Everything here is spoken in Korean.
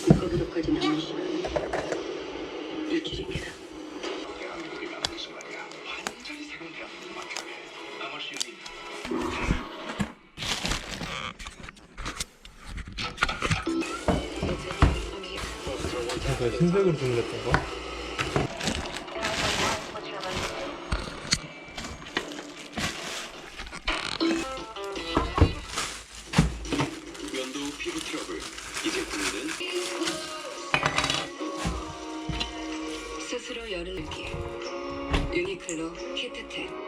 그거보다까지 남은 시간은 일주일입니다. 대한민국에 가는 것이 말이야. 완전히 새로운 대한민국 맞춰야 해. 남을 수 있는 그러니까 흰색으로 주문했던 거? 면도 피부 트러블. 이 제품은 스스로 열을 내기 유니클로 히트텍